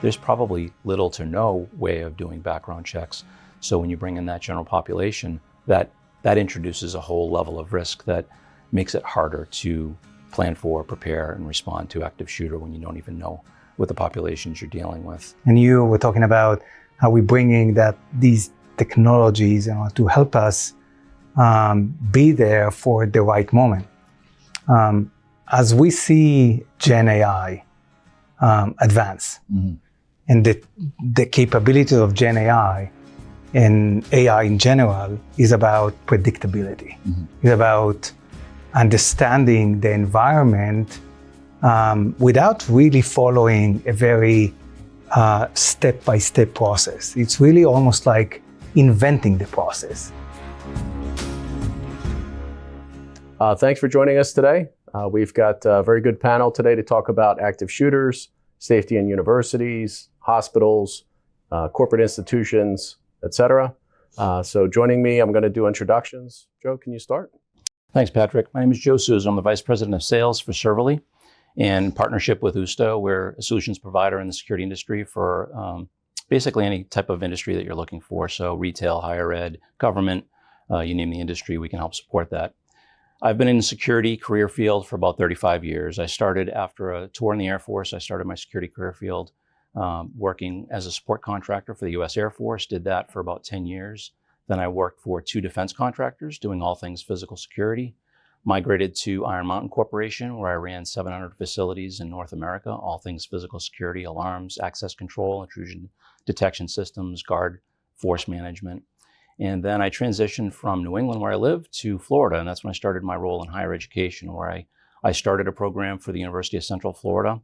there's probably little to no way of doing background checks. So when you bring in that general population, that introduces a whole level of risk that makes it harder to plan for, prepare, and respond to active shooter when you don't even know what the populations you're dealing with. And you were talking about how we're bringing these technologies to help us be there for the right moment. As we see Gen AI advance, and the capability of Gen AI and AI in general is about predictability. It's about understanding the environment without really following a very step-by-step process. It's really almost like inventing the process. Thanks for joining us today. We've got a very good panel today to talk about active shooters, safety in universities, hospitals, corporate institutions, etc. So joining me, I'm going to do introductions. Joe, can you start? Thanks, Patrick. My name is Joe Souza. I'm the Vice President of Sales for Serverly. In partnership with USTA, we're a solutions provider in the security industry for basically any type of industry that you're looking for. So retail, higher ed, government, you name the industry, we can help support that. I've been in the security career field for about 35 years. I started after a tour in the Air Force. I started my security career field working as a support contractor for the US Air Force, did that for about 10 years. Then I worked for 2 defense contractors doing all things physical security. Migrated to Iron Mountain Corporation, where I ran 700 facilities in North America, all things physical security, alarms, access control, intrusion detection systems, guard force management. And then I transitioned from New England, where I live, to Florida. And that's when I started my role in higher education, where I started a program for the University of Central Florida,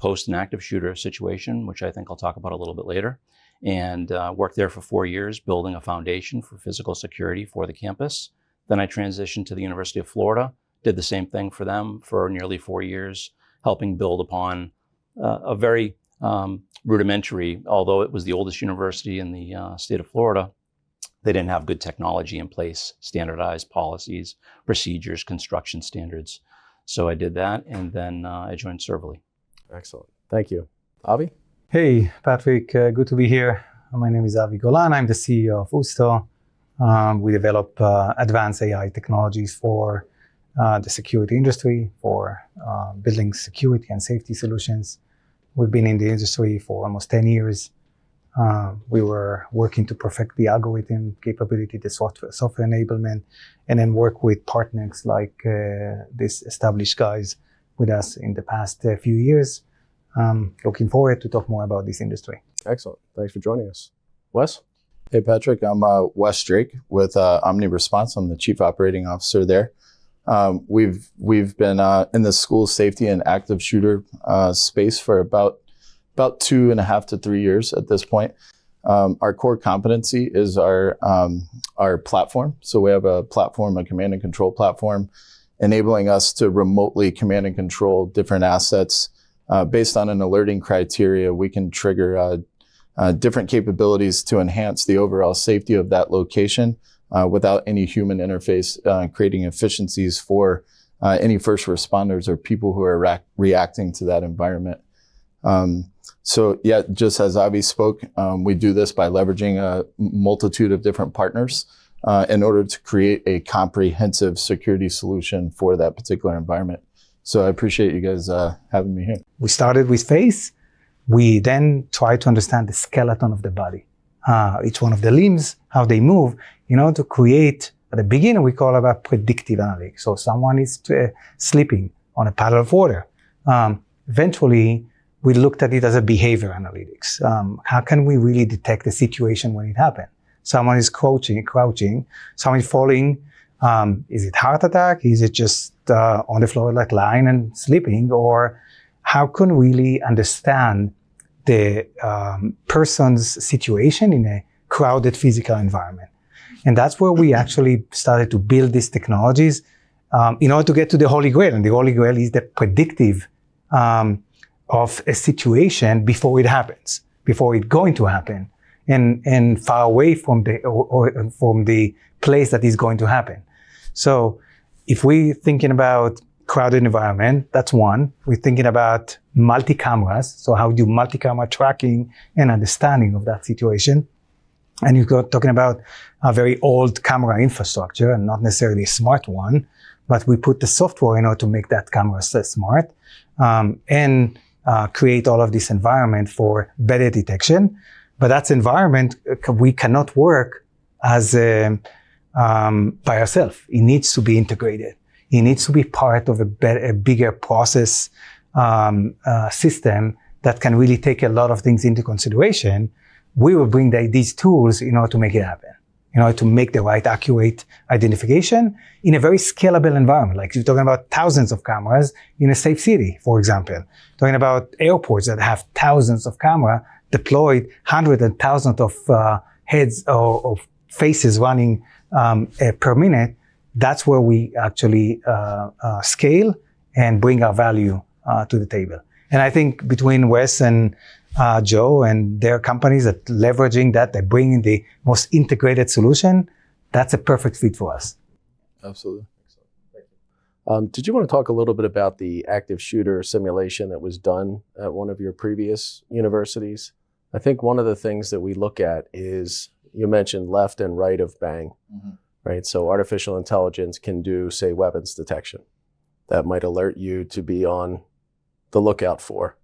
post an active shooter situation, which I think I'll talk about a little bit later. And worked there for 4 years, building a foundation for physical security for the campus. Then I transitioned to the University of Florida, did the same thing for them for nearly 4 years, helping build upon a very rudimentary, although it was the oldest university in the state of Florida, they didn't have good technology in place, standardized policies, procedures, construction standards. So I did that, and then I joined Serverly. Excellent. Thank you. Avi? Hey, Patrick, good to be here. My name is Avi Golan. I'm the CEO of USTA. We develop advanced AI technologies for the security industry, for building security and safety solutions. We've been in the industry for almost 10 years. We were working to perfect the algorithm capability, the software enablement, and then work with partners like these established guys with us in the past few years. Looking forward to talk more about this industry. Excellent. Thanks for joining us. Wes? Hey, Patrick. I'm Wes Drake with Omni Response. I'm the Chief Operating Officer there. We've been in the school safety and active shooter space for about 2.5 to 3 years at this point. Our core competency is our platform. So we have a platform, a command and control platform, enabling us to remotely command and control different assets. Based on an alerting criteria, we can trigger different capabilities to enhance the overall safety of that location without any human interface, creating efficiencies for any first responders or people who are reacting to that environment. So yeah, just as Avi spoke, we do this by leveraging a multitude of different partners in order to create a comprehensive security solution for that particular environment. So I appreciate you guys having me here. We started with face. We then try to understand the skeleton of the body, each one of the limbs, how they move, to create, at the beginning, we call about predictive analytics. So someone is sleeping on a paddle of water. Eventually, we looked at it as a behavior analytics. How can we really detect the situation when it happened? Someone is crouching, someone is falling. Is it heart attack? Is it just on the floor like lying and sleeping? Or how can we really understand the person's situation in a crowded physical environment? And that's where we actually started to build these technologies in order to get to the Holy Grail. And the Holy Grail is the predictive of a situation before it happens, before it's going to happen, and far away from the place that is going to happen. So if we're thinking about crowded environment, that's one. We're thinking about multi-cameras. So how do multi-camera tracking and understanding of that situation? And you're talking about a very old camera infrastructure and not necessarily a smart one, but we put the software in order to make that camera smart, and create all of this environment for better detection. But that environment, we cannot work as by ourselves. It needs to be integrated. It needs to be part of a bigger process system that can really take a lot of things into consideration. We will bring these tools in order to make it happen, in order to make the right accurate identification in a very scalable environment. Like you're talking about thousands of cameras in a safe city, for example. Talking about airports that have thousands of cameras deployed, hundreds and thousands of heads or of faces running per minute. That's where we actually scale and bring our value to the table. And I think between Wes and Joe and their companies that leveraging that, they're bringing the most integrated solution. That's a perfect fit for us. Absolutely. Thank you. Did you want to talk a little bit about the active shooter simulation that was done at one of your previous universities? I think one of the things that we look at is, you mentioned left and right of bang, right? So artificial intelligence can do, say, weapons detection. That might alert you to be on the lookout for.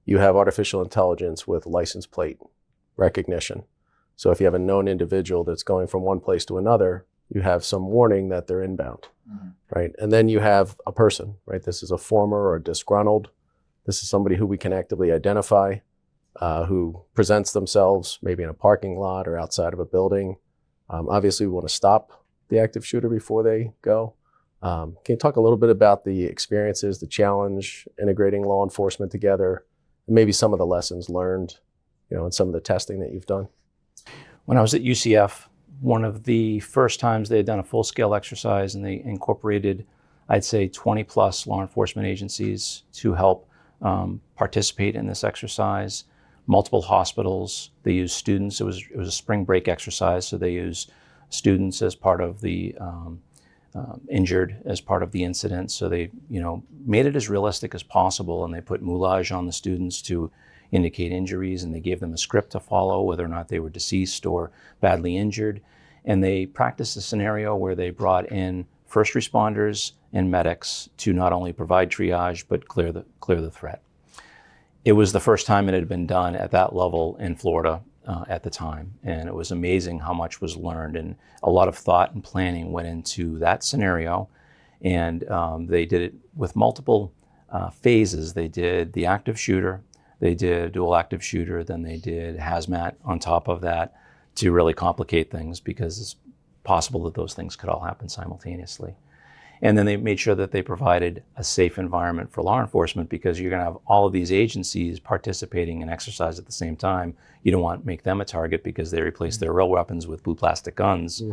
You have artificial intelligence with license plate recognition. So if you have a known individual that's going from one place to another, you have some warning that they're inbound, right? And then you have a person, right? This is a former or disgruntled. This is somebody who we can actively identify, who presents themselves maybe in a parking lot or outside of a building. Obviously, we want to stop the active shooter before they go. Can you talk a little bit about the experiences, the challenge, integrating law enforcement together, and maybe some of the lessons learned, in some of the testing that you've done? When I was at UCF, one of the first times they had done a full-scale exercise, and they incorporated, I'd say, 20 plus law enforcement agencies to help participate in this exercise. Multiple hospitals. They used students. It was a spring break exercise, so they used students as part of the injured as part of the incident. So they, made it as realistic as possible, and they put moulage on the students to indicate injuries, and they gave them a script to follow, whether or not they were deceased or badly injured. And they practiced a scenario where they brought in first responders and medics to not only provide triage, but clear the threat. It was the first time it had been done at that level in Florida at the time. And it was amazing how much was learned, and a lot of thought and planning went into that scenario. And they did it with multiple phases. They did the active shooter, they did dual active shooter, then they did hazmat on top of that to really complicate things, because it's possible that those things could all happen simultaneously. And then they made sure that they provided a safe environment for law enforcement, because you're going to have all of these agencies participating in exercise at the same time. You don't want to make them a target, because they replaced their real weapons with blue plastic guns.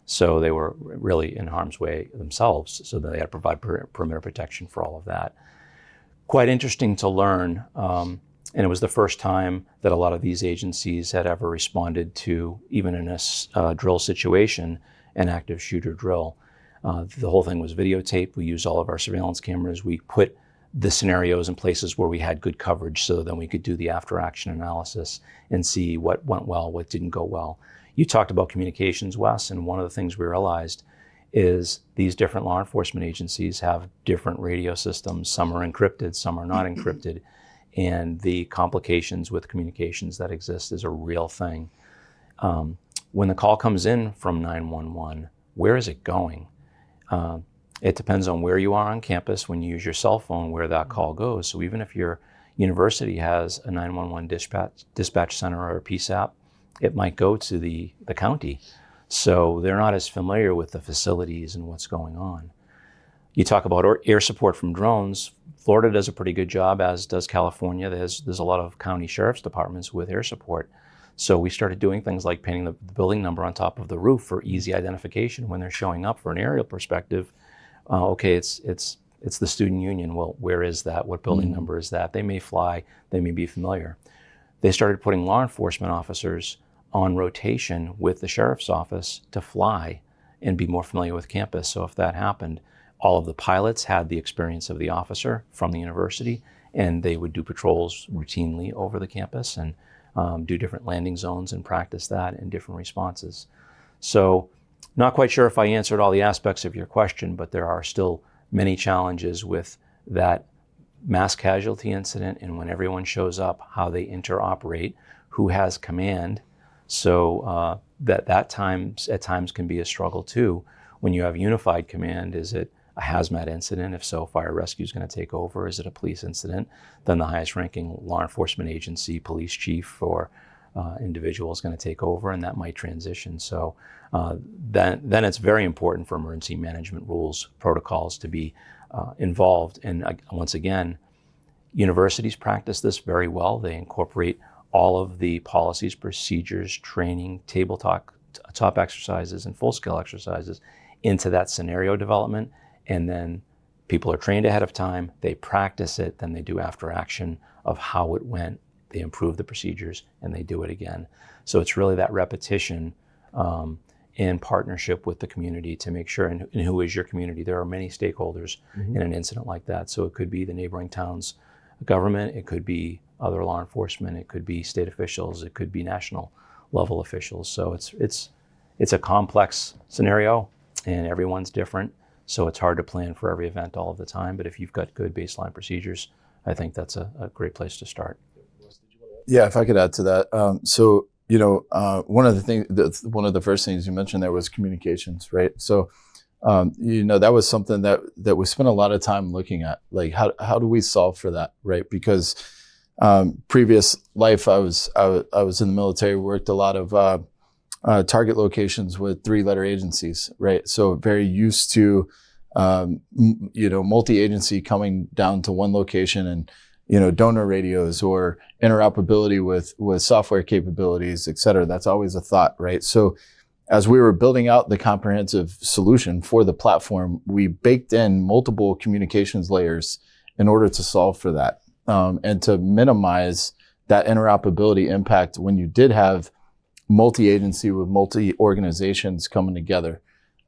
So they were really in harm's way themselves. So they had to provide perimeter protection for all of that. Quite interesting to learn. And it was the first time that a lot of these agencies had ever responded to, even in a drill situation, an active shooter drill. The whole thing was videotaped. We used all of our surveillance cameras. We put the scenarios in places where we had good coverage, so then we could do the after action analysis and see what went well, what didn't go well. You talked about communications, Wes, and one of the things we realized is these different law enforcement agencies have different radio systems. Some are encrypted, some are not encrypted. And the complications with communications that exist is a real thing. When the call comes in from 911, where is it going? It depends on where you are on campus when you use your cell phone, where that call goes. So even if your university has a 911 dispatch center or a PSAP, it might go to the county. So they're not as familiar with the facilities and what's going on. You talk about air support from drones. Florida does a pretty good job, as does California. There's a lot of county sheriff's departments with air support. So we started doing things like painting the building number on top of the roof for easy identification when they're showing up for an aerial perspective. Okay, it's the student union. Well, where is that? What building number is that? They may fly, they may be familiar. They started putting law enforcement officers on rotation with the sheriff's office to fly and be more familiar with campus. So if that happened, all of the pilots had the experience of the officer from the university, and they would do patrols routinely over the campus and do different landing zones and practice that in different responses. So not quite sure if I answered all the aspects of your question, but there are still many challenges with that mass casualty incident and when everyone shows up, how they interoperate, who has command. So that at times can be a struggle too. When you have unified command, is it a hazmat incident? If so, fire rescue is going to take over. Is it a police incident? Then the highest ranking law enforcement agency, police chief or individual is going to take over, and that might transition. So then it's very important for emergency management rules, protocols to be involved. And once again, universities practice this very well. They incorporate all of the policies, procedures, training, tabletop exercises, and full-scale exercises into that scenario development. And then people are trained ahead of time, they practice it, then they do after action of how it went, they improve the procedures, and they do it again. So it's really that repetition in partnership with the community to make sure, and who is your community? There are many stakeholders in an incident like that. So it could be the neighboring town's government, it could be other law enforcement, it could be state officials, it could be national level officials. So it's a complex scenario and everyone's different. So it's hard to plan for every event all of the time, but if you've got good baseline procedures, I think that's a great place to start. Yeah, if I could add to that. One of the first things you mentioned there was communications, right? So, that was something that we spent a lot of time looking at, like how do we solve for that, right? Because previous life, I was in the military, worked a lot of target locations with 3-letter agencies, right? So very used to, multi-agency coming down to one location and, donor radios or interoperability with software capabilities, et cetera. That's always a thought, right? So as we were building out the comprehensive solution for the platform, we baked in multiple communications layers in order to solve for that, and to minimize that interoperability impact when you did have multi-agency with multi-organizations coming together.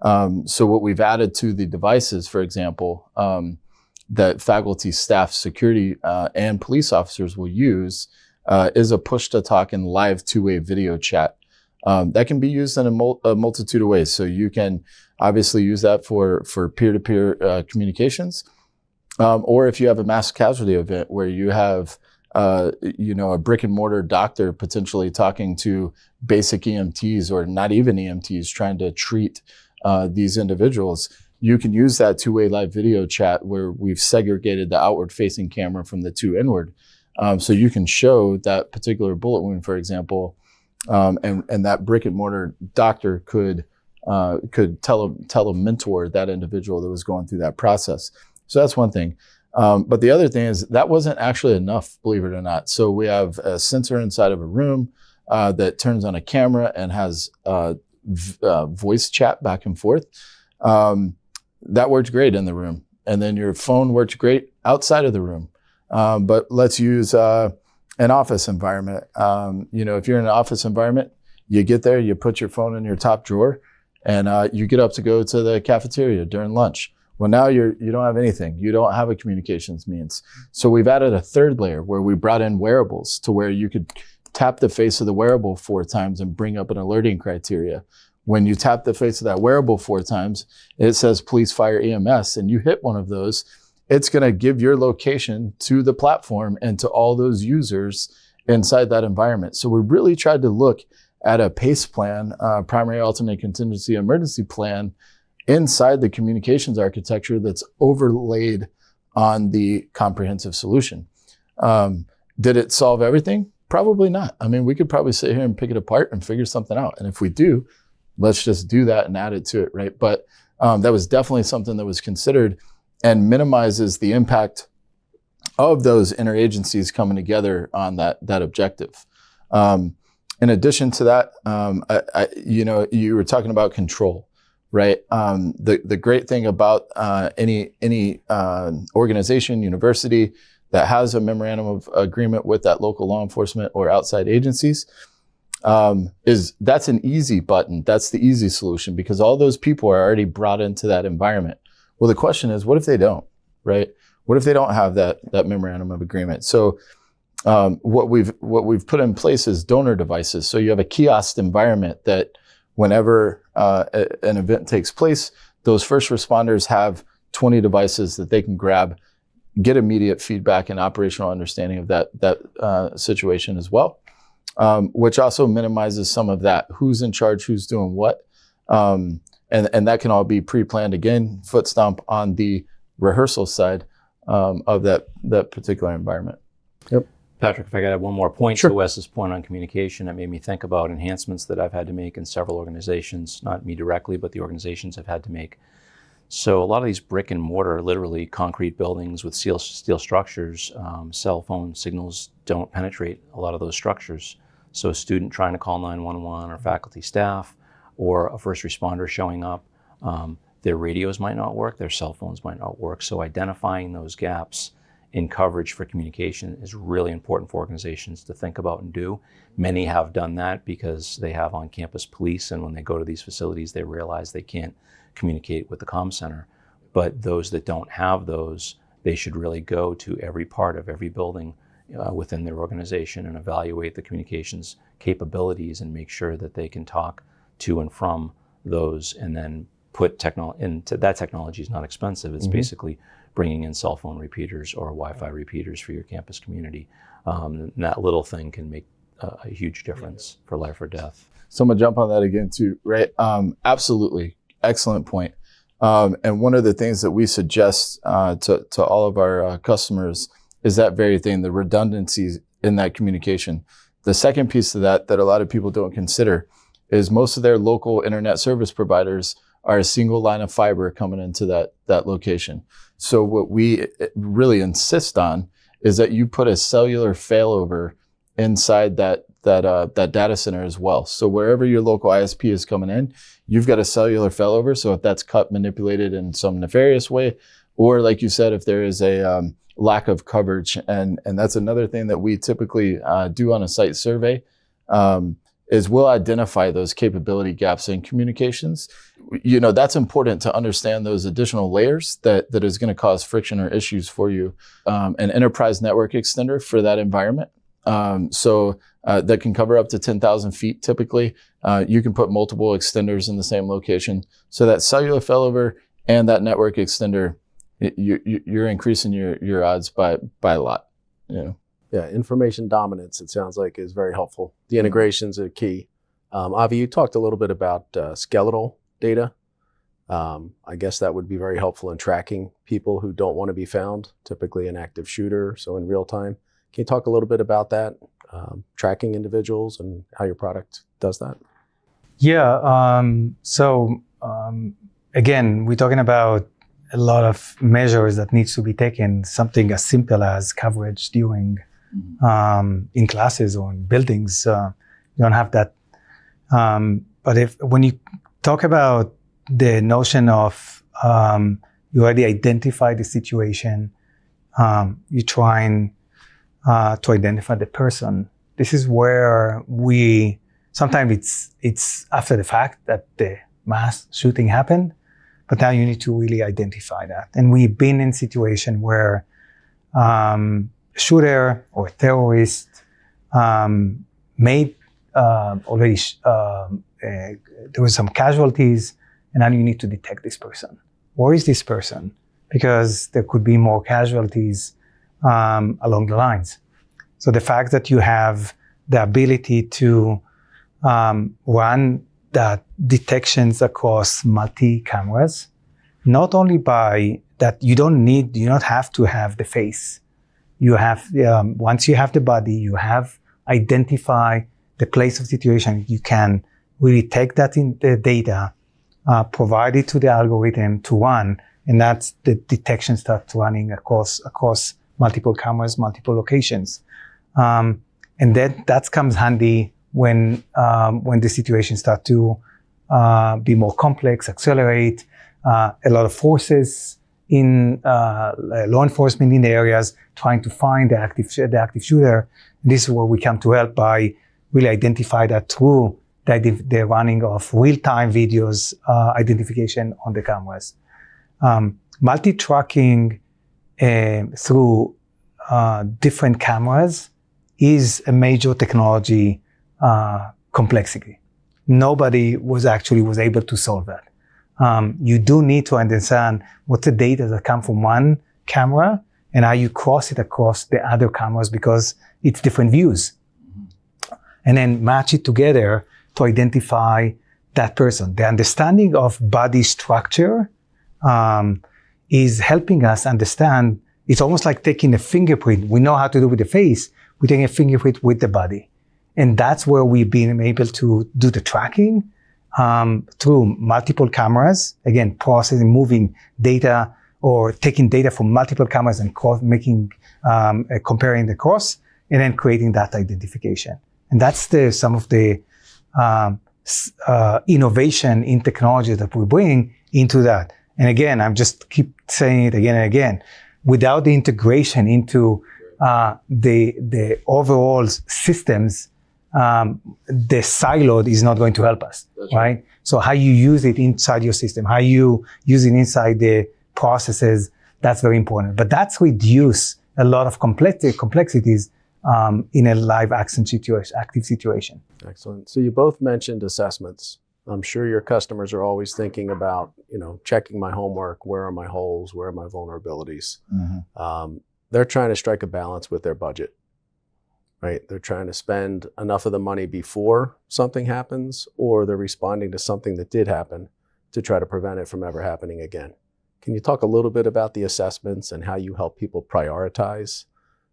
So what we've added to the devices, for example, that faculty, staff, security, and police officers will use is a push-to-talk and live two-way video chat. That can be used in a multitude of ways. So you can obviously use that for peer-to-peer communications. Or if you have a mass casualty event where you have a brick and mortar doctor potentially talking to basic EMTs or not even EMTs trying to treat these individuals, you can use that two-way live video chat where we've segregated the outward facing camera from the two inward. So you can show that particular bullet wound, for example, and that brick and mortar doctor could mentor that individual that was going through that process. So that's one thing. But the other thing is that wasn't actually enough, believe it or not. So we have a sensor inside of a room that turns on a camera and has voice chat back and forth. That worked great in the room. And then your phone worked great outside of the room. But let's use an office environment. If you're in an office environment, you get there, you put your phone in your top drawer, and you get up to go to the cafeteria during lunch. Well, now you don't have anything. You don't have a communications means. So we've added a third layer where we brought in wearables to where you could tap the face of the wearable 4 times and bring up an alerting criteria. When you tap the face of that wearable 4 times, it says police, fire, EMS, and you hit one of those, it's going to give your location to the platform and to all those users inside that environment. So we really tried to look at a PACE plan, primary, alternate, contingency, emergency plan, inside the communications architecture that's overlaid on the comprehensive solution. Did it solve everything? Probably not. I mean, we could probably sit here and pick it apart and figure something out. And if we do, let's just do that and add it to it, right? But that was definitely something that was considered and minimizes the impact of those interagencies coming together on that objective. In addition to that, you were talking about control. Right. The great thing about any organization, university that has a memorandum of agreement with that local law enforcement or outside agencies is that's an easy button. That's the easy solution because all those people are already brought into that environment. Well, the question is, what if they don't? Right? What if they don't have that memorandum of agreement? So what we've put in place is donor devices. So you have a kiosk environment that whenever an event takes place, those first responders have 20 devices that they can grab, get immediate feedback and operational understanding of that situation as well, which also minimizes some of that who's in charge, who's doing what, and that can all be pre-planned again, foot stomp on the rehearsal side of that particular environment. Yep. Patrick, if I could add one more point Sure. to Wes's point on communication, it made me think about enhancements that I've had to make in several organizations, not me directly, but the organizations have had to make. So a lot of these brick and mortar, literally concrete buildings with steel structures, cell phone signals don't penetrate a lot of those structures. So a student trying to call 911 or faculty staff or a first responder showing up, their radios might not work, their cell phones might not work. So identifying those gaps in coverage for communication is really important for organizations to think about and do. Many have done that because they have on-campus police, and when they go to these facilities, they realize they can't communicate with the comm center. But those that don't have those, they should really go to every part of every building within their organization and evaluate the communications capabilities and make sure that they can talk to and from those, and then put into that. Technology is not expensive. It's basically bringing in cell phone repeaters or Wi-Fi repeaters for your campus community. And that little thing can make a huge difference for life or death. So I'm gonna jump on that again too, right? Absolutely, excellent point. And one of the things that we suggest to all of our customers is that very thing, the redundancies in that communication. The second piece of that a lot of people don't consider is most of their local internet service providers are a single line of fiber coming into that location. So what we really insist on is that you put a cellular failover inside that data center as well. So wherever your local ISP is coming in, you've got a cellular failover. So if that's cut, manipulated in some nefarious way, or like you said, if there is a lack of coverage, and that's another thing that we typically do on a site survey, is we'll identify those capability gaps in communications. You know, that's important to understand those additional layers that is going to cause friction or issues for you. An enterprise network extender for that environment. So that can cover up to 10,000 feet typically. You can put multiple extenders in the same location. So that cellular failover and that network extender, you're increasing your odds by a lot. You know. Yeah, information dominance, it sounds like, is very helpful. The integrations are key. Avi, you talked a little bit about skeletal data. I guess that would be very helpful in tracking people who don't want to be found, typically an active shooter, so in real time. Can you talk a little bit about that, tracking individuals and how your product does that? Yeah. Again, we're talking about a lot of measures that needs to be taken. Something as simple as coverage during in classes or in buildings. You don't have that. But when you talk about the notion of you already identify the situation, you trying to identify the person. This is where sometimes it's after the fact that the mass shooting happened, but now you need to really identify that. And we've been in situation where a shooter or a terrorist made already there was some casualties, and now you need to detect this person. Where is this person? Because there could be more casualties along the lines. So the fact that you have the ability to run that detections across multi-cameras, not only by that you do not have to have the face. You have, once you have the body, you have identify the place of situation. You can really take that in the data, provide it to the algorithm to run, and that's the detection starts running across multiple cameras, multiple locations. And that comes handy when the situation starts to be more complex, accelerate, a lot of forces in law enforcement in the areas trying to find the active shooter. And this is where we come to help by really identify that through the running of real-time videos, identification on the cameras. Multi-tracking through different cameras is a major technology complexity. Nobody was able to solve that. You do need to understand what's the data that come from one camera and how you cross it across the other cameras because it's different views. And then match it together to identify that person. The understanding of body structure is helping us understand. It's almost like taking a fingerprint. We know how to do with the face. We're taking a fingerprint with the body. And that's where we've been able to do the tracking through multiple cameras. Again, processing, moving data or taking data from multiple cameras and comparing the cross and then creating that identification. And that's some of the innovation in technology that we bring into that. And again, I'm just keep saying it again and again. Without the integration into the overall systems, the siloed is not going to help us, right? So how you use it inside your system, how you use it inside the processes, that's very important. But that's reduce a lot of complexities in a live action situation, active situation. Excellent. So you both mentioned assessments. I'm sure your customers are always thinking about, checking my homework. Where are my holes? Where are my vulnerabilities? Mm-hmm. They're trying to strike a balance with their budget, right? They're trying to spend enough of the money before something happens, or they're responding to something that did happen to try to prevent it from ever happening again. Can you talk a little bit about the assessments and how you help people prioritize?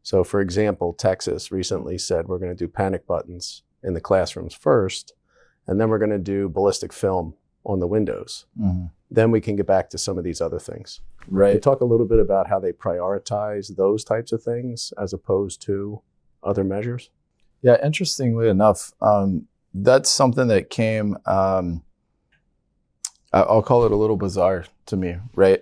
So for example, Texas recently said we're going to do panic buttons in the classrooms first, and then we're going to do ballistic film on the windows. Mm-hmm. Then we can get back to some of these other things. Right. Can you talk a little bit about how they prioritize those types of things as opposed to other measures? Yeah, interestingly enough, that's something that came, I'll call it a little bizarre to me, right?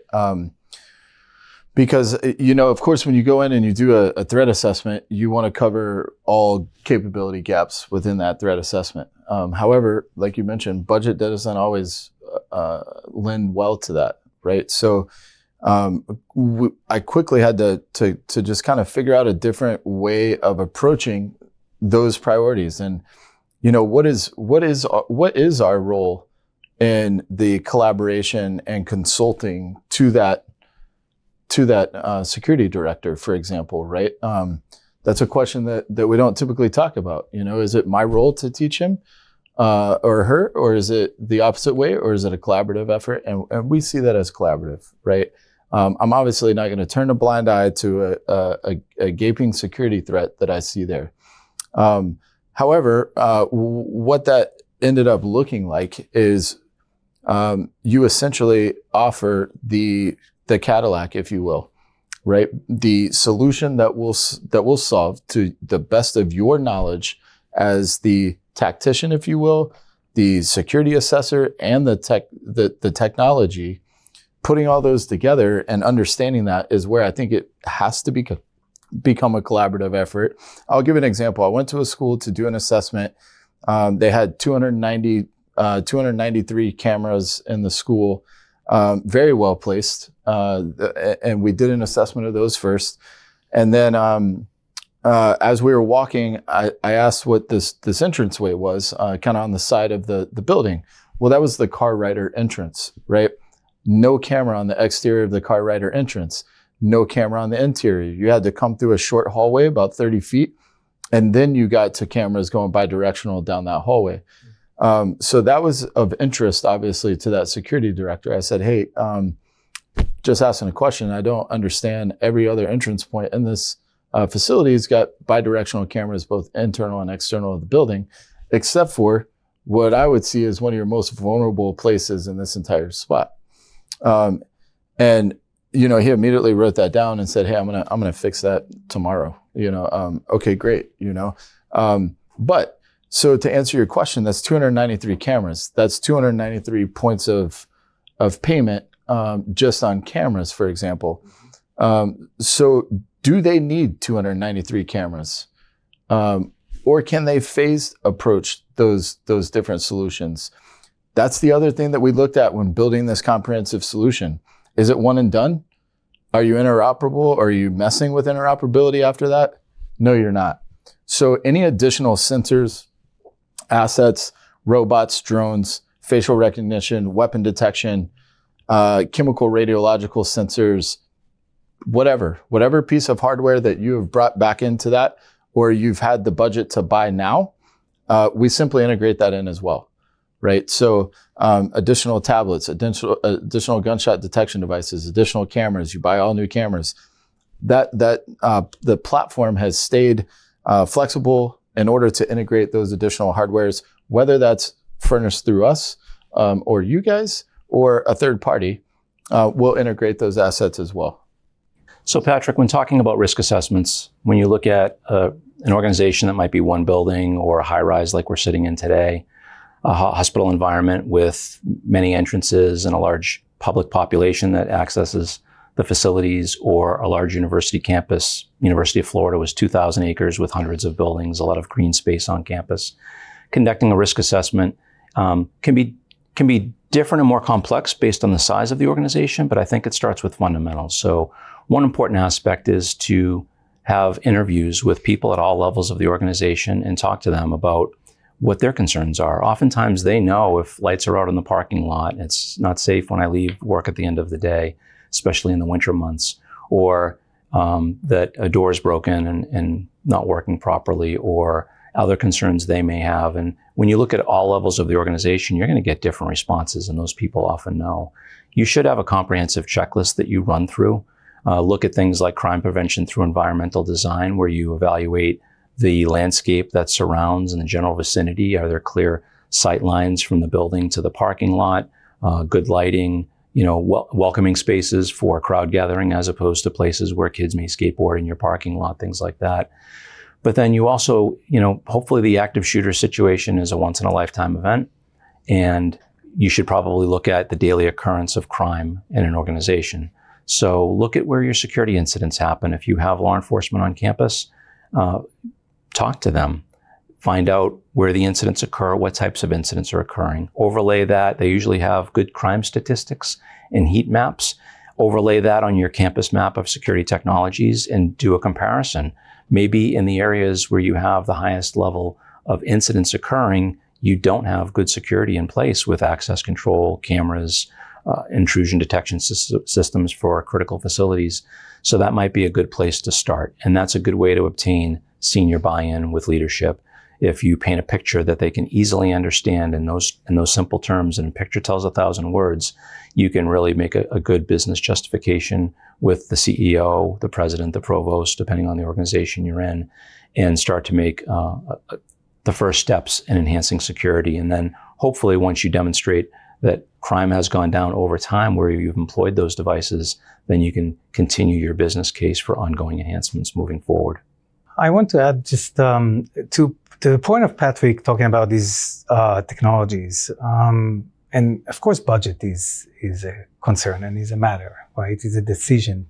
Because, of course, when you go in and you do a threat assessment, you want to cover all capability gaps within that threat assessment. However, like you mentioned, budget doesn't always lend well to that, right? So I quickly had to just kind of figure out a different way of approaching those priorities. And, what is our role in the collaboration and consulting to that security director, for example, right? That's a question that we don't typically talk about. Is it my role to teach him or her, or is it the opposite way, or is it a collaborative effort? And we see that as collaborative, right? I'm obviously not going to turn a blind eye to a gaping security threat that I see there. However, what that ended up looking like is you essentially offer the Cadillac, if you will, right? The solution that will solve to the best of your knowledge as the tactician, if you will, the security assessor, and the technology. Putting all those together and understanding that is where I think it has to become a collaborative effort. I'll give an example. I went to a school to do an assessment. They had 293 cameras in the school, very well placed. And we did an assessment of those first. And then as we were walking, I asked what this entranceway was, kind of on the side of the building. Well, that was the car rider entrance, right? No camera on the exterior of the car rider entrance. No camera on the interior. You had to come through a short hallway, about 30 feet. And then you got to cameras going bi-directional down that hallway. So that was of interest, obviously, to that security director. I said, hey, just asking a question. I don't understand every other entrance point in this facility has got bi-directional cameras, both internal and external of the building, except for what I would see as one of your most vulnerable places in this entire spot. And he immediately wrote that down and said, hey, I'm gonna fix that tomorrow. Okay, great. But so to answer your question, that's 293 cameras. That's 293 points of payment just on cameras, for example. So do they need 293 cameras? Or can they phased approach those different solutions? That's the other thing that we looked at when building this comprehensive solution. Is it one and done? Are you interoperable? Are you messing with interoperability after that? No, you're not. So any additional sensors, assets, robots, drones, facial recognition, weapon detection, chemical radiological sensors, whatever piece of hardware that you have brought back into that, or you've had the budget to buy now, we simply integrate that in as well, right? So additional tablets, additional gunshot detection devices, additional cameras, you buy all new cameras. The platform has stayed flexible in order to integrate those additional hardwares, whether that's furnished through us or you guys or a third party, we'll integrate those assets as well. So Patrick, when talking about risk assessments, when you look at an organization that might be one building or a high rise like we're sitting in today, a hospital environment with many entrances and a large public population that accesses the facilities, or a large university campus, University of Florida was 2,000 acres with hundreds of buildings, a lot of green space on campus. Conducting a risk assessment can be different and more complex based on the size of the organization, but I think it starts with fundamentals. So one important aspect is to have interviews with people at all levels of the organization and talk to them about what their concerns are. Oftentimes they know if lights are out in the parking lot, it's not safe when I leave work at the end of the day, especially in the winter months, or that a door is broken and not working properly, or other concerns they may have. And when you look at all levels of the organization, you're going to get different responses, and those people often know. You should have a comprehensive checklist that you run through. Look at things like crime prevention through environmental design, where you evaluate the landscape that surrounds in the general vicinity. Are there clear sight lines from the building to the parking lot? Good lighting, welcoming spaces for crowd gathering as opposed to places where kids may skateboard in your parking lot, things like that. But then you also, hopefully the active shooter situation is a once in a lifetime event, and you should probably look at the daily occurrence of crime in an organization. So look at where your security incidents happen. If you have law enforcement on campus, talk to them. Find out where the incidents occur, what types of incidents are occurring. Overlay that. They usually have good crime statistics and heat maps. Overlay that on your campus map of security technologies and do a comparison. Maybe in the areas where you have the highest level of incidents occurring, you don't have good security in place with access control, cameras, intrusion detection systems for critical facilities. So that might be a good place to start. And that's a good way to obtain senior buy-in with leadership. If you paint a picture that they can easily understand in those simple terms, and a picture tells 1,000 words, you can really make a good business justification with the CEO, the president, the provost, depending on the organization you're in, and start to make the first steps in enhancing security. And then hopefully once you demonstrate that crime has gone down over time where you've employed those devices, then you can continue your business case for ongoing enhancements moving forward. I want to add just to the point of Patrick talking about these technologies, and of course budget is a concern and is a matter, right? It's a decision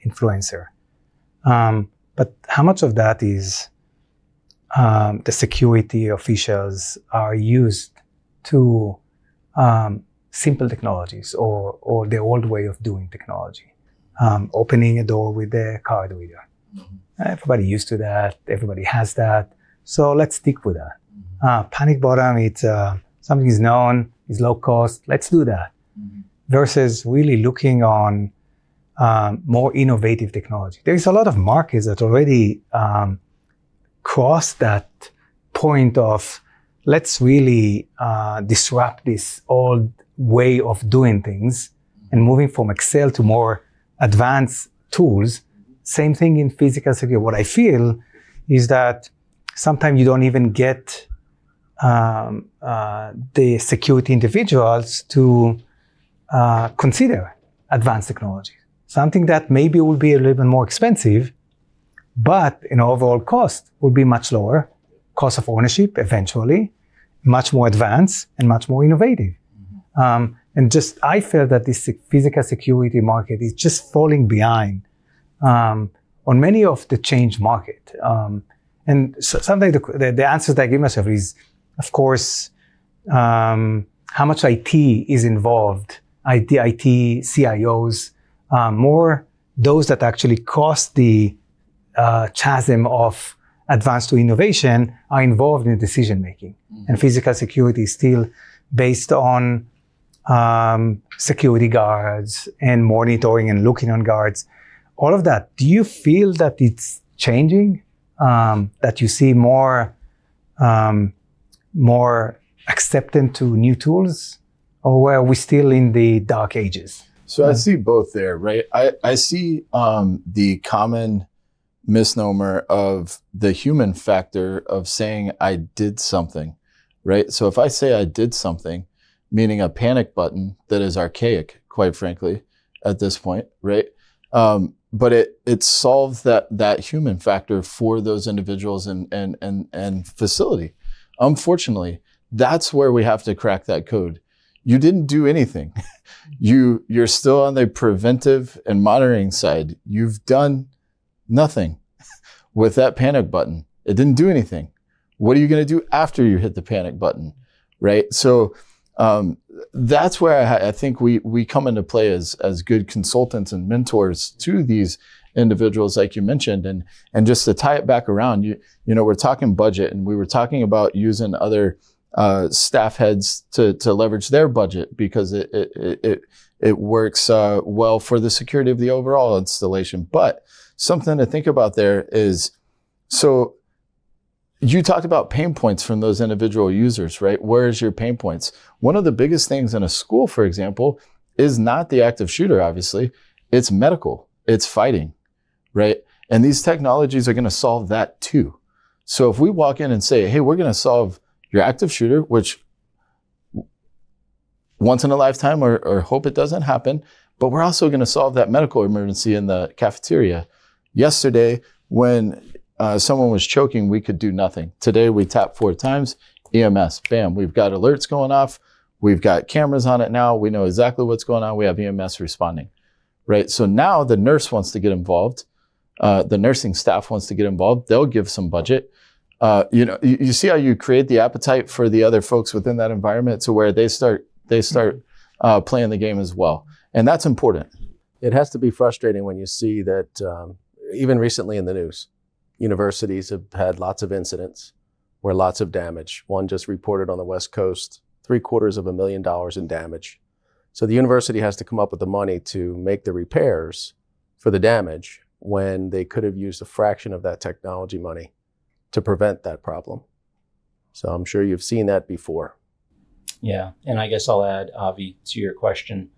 influencer. But how much of that is the security officials are used to simple technologies or the old way of doing technology, opening a door with a card reader. Mm-hmm. Everybody used to that. Everybody has that. So let's stick with that. Mm-hmm. Panic button, it's something is known, is low cost. Let's do that. Mm-hmm. Versus really looking on more innovative technology. There is a lot of markets that already cross that point of let's really disrupt this old way of doing things and moving from Excel to more advanced tools. Same thing in physical security. What I feel is that sometimes you don't even get the security individuals to consider advanced technology. Something that maybe will be a little bit more expensive, but in overall cost will be much lower. Cost of ownership eventually, much more advanced and much more innovative. Mm-hmm. And just I feel that this physical security market is just falling behind on many of the change market. And so sometimes the answers that I give myself is, of course, how much IT is involved. IT CIOs more those that actually cross the chasm of advance to innovation are involved in decision making. And physical security is still based on security guards and monitoring and looking on guards, all of that. Do you feel that it's changing? That you see more acceptance to new tools, or are we still in the dark ages? So I see both there, right? I see the common misnomer of the human factor of saying I did something, right? So if I say I did something, meaning a panic button that is archaic, quite frankly, at this point, right? But it solves that human factor for those individuals and facility. Unfortunately, that's where we have to crack that code. You didn't do anything. You're still on the preventive and monitoring side. You've done nothing with that panic button. It didn't do anything. What are you going to do after you hit the panic button, right? So that's where I think we come into play as good consultants and mentors to these individuals, like you mentioned, and just to tie it back around, you know, we're talking budget, and we were talking about using other staff heads to leverage their budget because it works well for the security of the overall installation. But something to think about there is, so you talked about pain points from those individual users, right? Where's your pain points? One of the biggest things in a school, for example, is not the active shooter, obviously. It's medical, it's fighting, right? And these technologies are going to solve that too. So if we walk in and say, hey, we're going to solve your active shooter, which once in a lifetime, or hope it doesn't happen, but we're also going to solve that medical emergency in the cafeteria. Yesterday, when someone was choking, we could do nothing. Today, we tap 4 times, EMS, bam, we've got alerts going off. We've got cameras on it now. We know exactly what's going on. We have EMS responding, right? So now the nurse wants to get involved. The nursing staff wants to get involved. They'll give some budget. You see how you create the appetite for the other folks within that environment to where they start playing the game as well. And that's important. It has to be frustrating when you see that even recently in the news, universities have had lots of incidents where lots of damage. One just reported on the West Coast, $750,000 in damage. So the university has to come up with the money to make the repairs for the damage when they could have used a fraction of that technology money to prevent that problem. So I'm sure you've seen that before. Yeah, and I guess I'll add, Avi, to your question.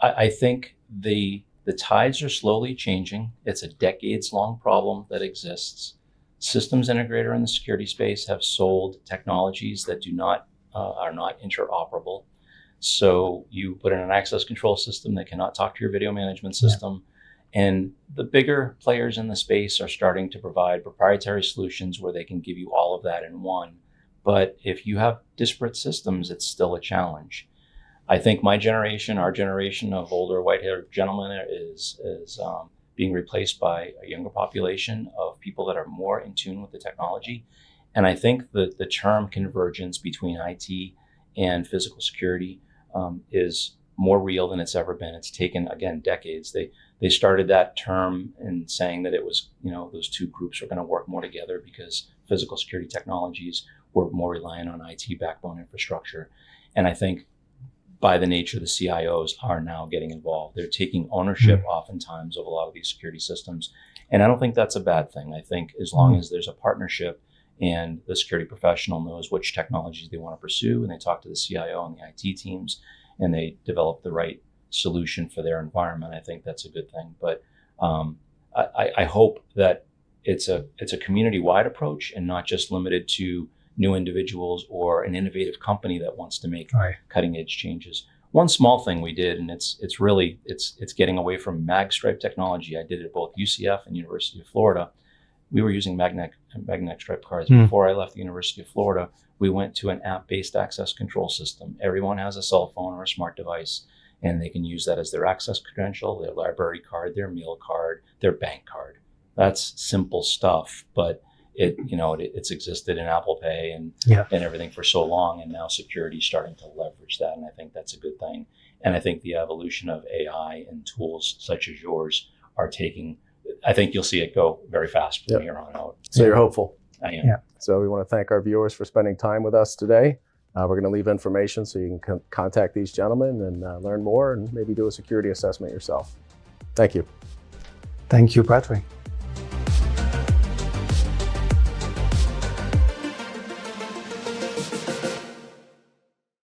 I think the tides are slowly changing. It's a decades-long problem that exists. Systems integrator in the security space have sold technologies that are not interoperable. So you put in an access control system that cannot talk to your video management system. Yeah. And the bigger players in the space are starting to provide proprietary solutions where they can give you all of that in one. But if you have disparate systems, it's still a challenge. I think my generation, our generation of older white-haired gentlemen is being replaced by a younger population of people that are more in tune with the technology. And I think that the term convergence between IT and physical security is more real than it's ever been. It's taken, again, decades. They started that term in saying that it was, those two groups are going to work more together because physical security technologies were more reliant on IT backbone infrastructure. And I think by the nature, the CIOs are now getting involved. They're taking ownership oftentimes of a lot of these security systems. And I don't think that's a bad thing. I think as long as there's a partnership and the security professional knows which technologies they want to pursue, and they talk to the CIO and the IT teams, and they develop the right solution for their environment, I think that's a good thing. But I hope that it's a community-wide approach and not just limited to new individuals or an innovative company that wants to make cutting-edge changes. One small thing we did, and it's getting away from mag-stripe technology. I did it at both UCF and University of Florida. We were using magnetic stripe cards. Before I left the University of Florida, we went to an app-based access control system. Everyone has a cell phone or a smart device, and they can use that as their access credential, their library card, their meal card, their bank card. That's simple stuff, but it's existed in Apple Pay and everything for so long, and now security is starting to leverage that, and I think that's a good thing. And I think the evolution of AI and tools such as yours are taking, I think you'll see it go very fast from here on out. So you're hopeful. I am. Yeah. So we want to thank our viewers for spending time with us today. We're going to leave information so you can contact these gentlemen and learn more and maybe do a security assessment yourself. Thank you. Thank you, Patrick.